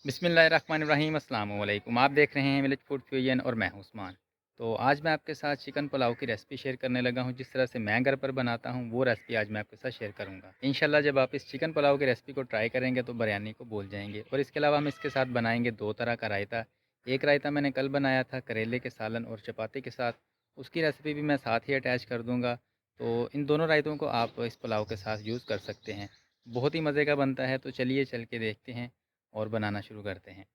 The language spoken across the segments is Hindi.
बिस्मिल्लाहिर्रहमानिर्रहीम अस्सलाम वालेकुम। आप देख रहे हैं विलेज फूड फ्यूजन और मैं हूं उस्मान। तो आज मैं आपके साथ चिकन पुलाव की रेसिपी शेयर करने लगा हूं। जिस तरह से मैं घर पर बनाता हूं वो रेसिपी आज मैं आपके साथ शेयर करूंगा। इंशाल्लाह जब आप इस चिकन पुलाव की रेसिपी को ट्राई करेंगे तो बिरयानी को भूल जाएंगे। और इसके अलावा हम इसके साथ बनाएंगे दो तरह का रायता। एक रायता मैंने कल बनाया था करेले के सालन और चपाती के साथ, उसकी रेसिपी भी मैं साथ ही अटैच कर दूँगा। तो इन दोनों रायतों को आप इस पुलाव के साथ यूज़ कर सकते हैं। बहुत ही मज़े का बनता है। तो चलिए चल के देखते हैं और बनाना शुरू करते हैं।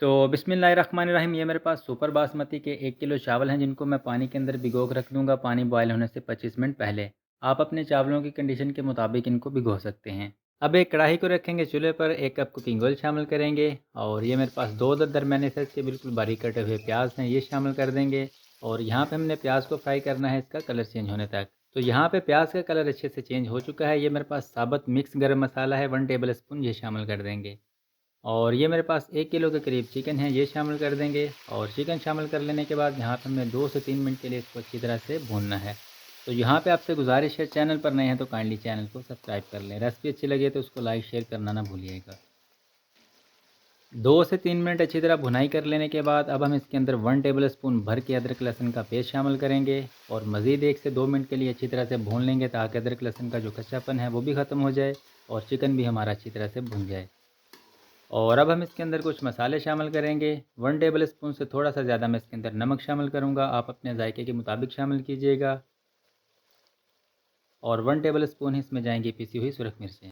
तो बिस्मिल्लाहिर्रहमानिर्रहीम, ये मेरे पास सुपर बासमती के 1 किलो चावल हैं जिनको मैं पानी के अंदर भिगो के रख दूँगा पानी बॉयल होने से 25 मिनट पहले। आप अपने चावलों की कंडीशन के मुताबिक इनको भिगो सकते हैं। अब एक कढ़ाई को रखेंगे चूल्हे पर, 1 कप कुकिंग ऑयल शामिल करेंगे और ये मेरे पास 2 दरमियाने साइज़ के बिल्कुल बारीक कटे हुए प्याज हैं, ये शामिल कर देंगे। और यहाँ पे हमने प्याज को फ्राई करना है इसका कलर चेंज होने तक। तो यहाँ पे प्याज का कलर अच्छे से चेंज हो चुका है। ये मेरे पास साबुत मिक्स गरम मसाला है 1 टेबल स्पून, ये शामिल कर देंगे। और ये मेरे पास 1 किलो के करीब चिकन है, ये शामिल कर देंगे। और चिकन शामिल कर लेने के बाद यहाँ पे हमें 2 से 3 मिनट के लिए इसको अच्छी तरह से भूनना है। तो यहाँ पे आपसे गुजारिश है, चैनल पर नए हैं तो काइंडली चैनल को सब्सक्राइब कर लें। रेसिपी अच्छी लगे तो उसको लाइक शेयर करना ना भूलिएगा। 2 से 3 मिनट अच्छी तरह भुनाई कर लेने के बाद अब हम इसके अंदर 1 टेबल स्पून भर के अदरक लहसुन का पेस्ट शामिल करेंगे और मज़ीद 1 से 2 मिनट के लिए अच्छी तरह से भून लेंगे ताकि अदरक लहसुन का जो कच्चापन है वो भी ख़त्म हो जाए और चिकन भी हमारा अच्छी तरह से भुन जाए। और अब हम इसके अंदर कुछ मसाले शामिल करेंगे। 1 टेबल स्पून से थोड़ा सा ज़्यादा मैं इसके अंदर नमक शामिल करूँगा, आप अपने जायके के मुताबिक शामिल कीजिएगा। और 1 टेबल स्पून ही इसमें जाएंगी पिसी हुई सुरख मिर्चें।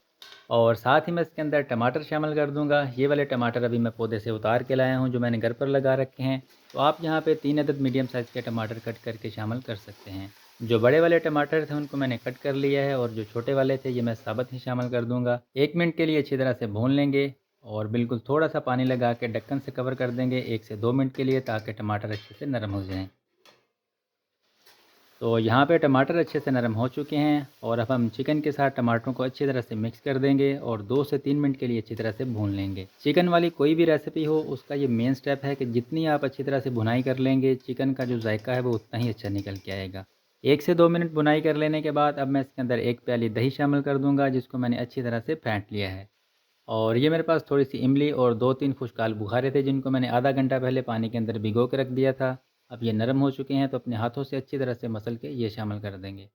और साथ ही मैं इसके अंदर टमाटर शामिल कर दूँगा। ये वाले टमाटर अभी मैं पौधे से उतार के लाया हूँ जो मैंने घर पर लगा रखे हैं। तो आप यहाँ पे 3 अदद मीडियम साइज़ के टमाटर कट करके शामिल कर सकते हैं। जो बड़े वाले टमाटर थे उनको मैंने कट कर लिया है और जो छोटे वाले थे ये मैं साबुत ही शामिल कर दूँगा। 1 मिनट के लिए अच्छी तरह से भून लेंगे और बिल्कुल थोड़ा सा पानी लगा के ढक्कन से कवर कर देंगे 1 से 2 मिनट के लिए ताकि टमाटर अच्छे से नरम हो जाएँ। तो यहाँ पे टमाटर अच्छे से नरम हो चुके हैं और अब हम चिकन के साथ टमाटरों को अच्छी तरह से मिक्स कर देंगे और 2 से 3 मिनट के लिए अच्छी तरह से भून लेंगे। चिकन वाली कोई भी रेसिपी हो उसका ये मेन स्टेप है कि जितनी आप अच्छी तरह से भुनाई कर लेंगे चिकन का जो जायका है वो उतना ही अच्छा निकल के आएगा। 1 से 2 मिनट भुनाई कर लेने के बाद अब मैं इसके अंदर 1 प्याली दही शामिल कर दूंगा जिसको मैंने अच्छी तरह से फेंट लिया है। और ये मेरे पास थोड़ी सी इमली और 2-3 खुश्क आलू बुखारे थे जिनको मैंने आधा घंटा पहले पानी के अंदर भिगो के रख दिया था। अब ये नरम हो चुके हैं तो अपने हाथों से अच्छी तरह से मसल के ये शामिल कर देंगे।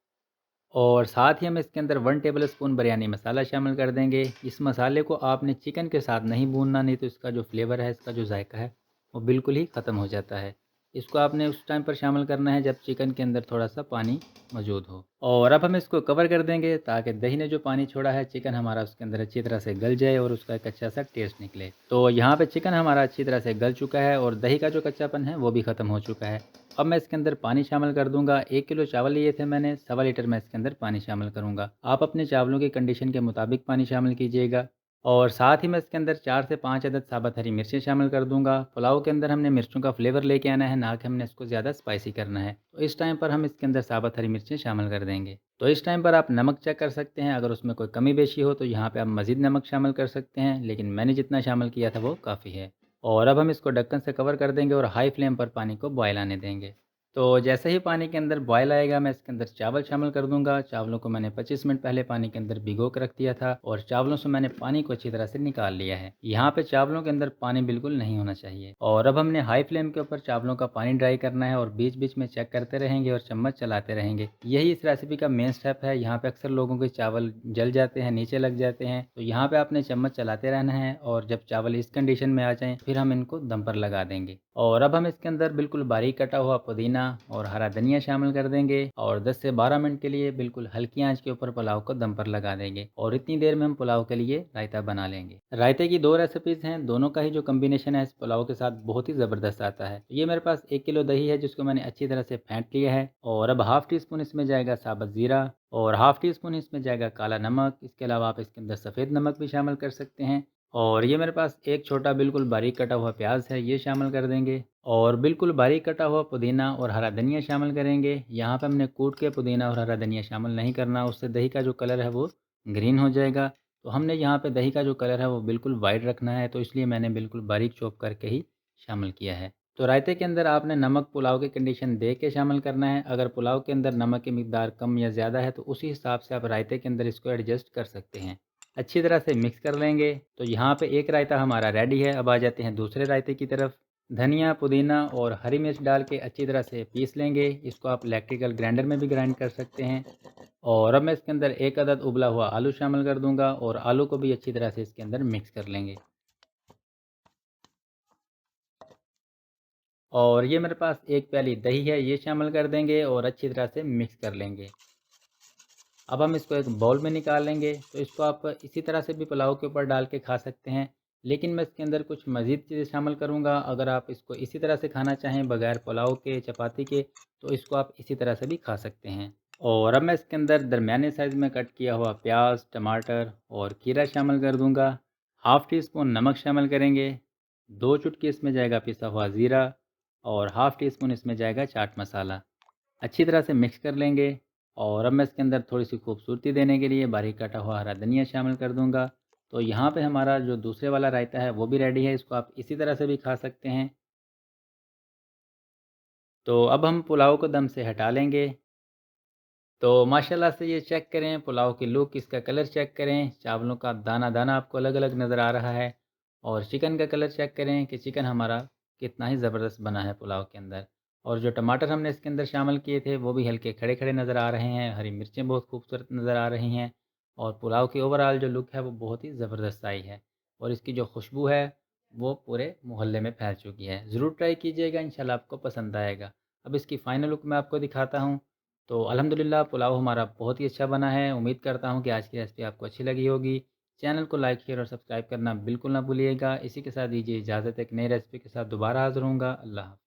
और साथ ही हम इसके अंदर 1 टेबल स्पून बिरयानी मसाला शामिल कर देंगे। इस मसाले को आपने चिकन के साथ नहीं भूनना, नहीं तो इसका जो फ्लेवर है, इसका जो जायका है वो बिल्कुल ही ख़त्म हो जाता है। इसको आपने उस टाइम पर शामिल करना है जब चिकन के अंदर थोड़ा-सा पानी मौजूद हो। और अब हम इसको कवर कर देंगे ताकि दही ने जो पानी छोड़ा है चिकन हमारा उसके अंदर अच्छी तरह से गल जाए और उसका एक अच्छा सा टेस्ट निकले। तो यहाँ पे चिकन हमारा अच्छी तरह से गल चुका है और दही का जो कच्चापन है वो भी ख़त्म हो चुका है। अब मैं इसके अंदर पानी शामिल कर दूंगा। 1 किलो चावल लिए थे मैंने, सवा लीटर मैं इसके अंदर पानी शामिल करूंगा। आप अपने चावलों की कंडीशन के मुताबिक पानी शामिल कीजिएगा। और साथ ही मैं इसके अंदर 4 से 5 अदद साबुत हरी मिर्चें शामिल कर दूंगा। पुलाव के अंदर हमने मिर्चों का फ्लेवर लेके आना है, ना कि हमने इसको ज़्यादा स्पाइसी करना है। तो इस टाइम पर हम इसके अंदर साबुत हरी मिर्चें शामिल कर देंगे। तो इस टाइम पर आप नमक चेक कर सकते हैं, अगर उसमें कोई कमी बेशी हो तो यहाँ पे आप मज़ीद नमक शामिल कर सकते हैं, लेकिन मैंने जितना शामिल किया था वो काफ़ी है। और अब हम इसको ढक्कन से कवर कर देंगे और हाई फ्लेम पर पानी को बॉयल आने देंगे। तो जैसे ही पानी के अंदर बॉयल आएगा मैं इसके अंदर चावल शामिल कर दूंगा। चावलों को मैंने 25 मिनट पहले पानी के अंदर भिगो कर रख दिया था और चावलों से मैंने पानी को अच्छी तरह से निकाल लिया है। यहाँ पे चावलों के अंदर पानी बिल्कुल नहीं होना चाहिए। और अब हमने हाई फ्लेम के ऊपर चावलों का पानी ड्राई करना है और बीच बीच में चेक करते रहेंगे और चम्मच चलाते रहेंगे। यही इस रेसिपी का मेन स्टेप है। यहाँ पे अक्सर लोगों के चावल जल जाते हैं, नीचे लग जाते हैं, तो यहाँ पे आपने चम्मच चलाते रहना है और जब चावल इस कंडीशन में आ जाएं फिर हम इनको दम पर लगा देंगे। और अब हम इसके अंदर बिल्कुल बारीक कटा हुआ पुदीना और हरा धनिया शामिल कर देंगे और 10 से 12 मिनट के लिए बिल्कुल हल्की आंच के ऊपर पुलाव को दम पर लगा देंगे और इतनी देर में हम पुलाव के लिए रायता बना लेंगे। रायते की दो रेसिपीज़ हैं, दोनों का ही जो कम्बिनेशन है इस पुलाव के साथ बहुत ही ज़बरदस्त आता है। ये मेरे पास 1 किलो दही है जिसको मैंने अच्छी तरह से फेंट लिया है। और अब हाफ़ टी स्पून इसमें जाएगा साबुत ज़ीरा और हाफ़ टी स्पून इसमें जाएगा काला नमक। इसके अलावा आप इसके अंदर सफ़ेद नमक भी शामिल कर सकते हैं। और ये मेरे पास एक छोटा बिल्कुल बारीक कटा हुआ प्याज है, ये शामिल कर देंगे। और बिल्कुल बारीक कटा हुआ पुदीना और हरा धनिया शामिल करेंगे। यहाँ पे हमने कूट के पुदीना और हरा धनिया शामिल नहीं करना, उससे दही का जो कलर है वो ग्रीन हो जाएगा। तो हमने यहाँ पे दही का जो कलर है वो बिल्कुल वाइट रखना है, तो इसलिए मैंने बिल्कुल बारीक चॉप करके ही शामिल किया है। तो रायते के अंदर आपने नमक पुलाव की कंडीशन देख के शामिल करना है। अगर पुलाव के अंदर नमक की मिकदार कम या ज़्यादा है तो उसी हिसाब से आप रायते के अंदर इसको एडजस्ट कर सकते हैं। अच्छी तरह से मिक्स कर लेंगे। तो यहाँ पे एक रायता हमारा रेडी है। अब आ जाते हैं दूसरे रायते की तरफ। धनिया, पुदीना और हरी मिर्च डाल के अच्छी तरह से पीस लेंगे। इसको आप इलेक्ट्रिकल ग्राइंडर में भी ग्राइंड कर सकते हैं। और अब मैं इसके अंदर एक अदद उबला हुआ आलू शामिल कर दूंगा और आलू को भी अच्छी तरह से इसके अंदर मिक्स कर लेंगे। और ये मेरे पास एक प्याली दही है, ये शामिल कर देंगे और अच्छी तरह से मिक्स कर लेंगे। अब हम इसको एक बाउल में निकाल लेंगे। तो इसको आप इसी तरह से भी पुलाव के ऊपर डाल के खा सकते हैं, लेकिन मैं इसके अंदर कुछ मज़ीद चीज़ें शामिल करूँगा। अगर आप इसको इसी तरह से खाना चाहें बगैर पुलाव के, चपाती के, तो इसको आप इसी तरह से भी खा सकते हैं। और अब मैं इसके अंदर दरमियाने साइज़ में कट किया हुआ प्याज, टमाटर और खीरा शामिल कर दूँगा। हाफ़ टी स्पून नमक शामिल करेंगे। 2 चुटकी इसमें जाएगा पिसा हुआ ज़ीरा और हाफ़ टी स्पून इसमें जाएगा चाट मसाला। अच्छी तरह से मिक्स कर लेंगे। और अब मैं इसके अंदर थोड़ी-सी खूबसूरती देने के लिए बारीक कटा हुआ हरा धनिया शामिल कर दूँगा। तो यहाँ पे हमारा जो दूसरे वाला रायता है वो भी रेडी है, इसको आप इसी तरह से भी खा सकते हैं। तो अब हम पुलाव को दम से हटा लेंगे। तो माशाल्लाह से ये चेक करें पुलाव की लुक, इसका कलर चेक करें, चावलों का दाना-दाना आपको अलग-अलग नज़र आ रहा है। और चिकन का कलर चेक करें कि चिकन हमारा कितना ही ज़बरदस्त बना है पुलाव के अंदर। और जो टमाटर हमने इसके अंदर शामिल किए थे वो भी हल्के खड़े-खड़े नज़र आ रहे हैं, हरी मिर्चें बहुत खूबसूरत नज़र आ रही हैं और पुलाव की ओवरऑल जो लुक है वो बहुत ही ज़बरदस्त आई है। और इसकी जो खुशबू है वो पूरे मोहल्ले में फैल चुकी है। ज़रूर ट्राई कीजिएगा, इंशाल्लाह आपको पसंद आएगा। अब इसकी फ़ाइनल लुक मैं आपको दिखाता हूँ। तो अल्हम्दुलिल्लाह पुलाव हमारा बहुत ही अच्छा बना है। उम्मीद करता हूँ कि आज की रेसिपी आपको अच्छी लगी होगी। चैनल को लाइक, शेयर और सब्सक्राइब करना बिल्कुल ना भूलिएगा। इसी के साथ दीजिए इजाज़त, एक नई रेसिपी के साथ दोबारा हाज़िर होऊँगा। अल्लाह हाफ़िज़।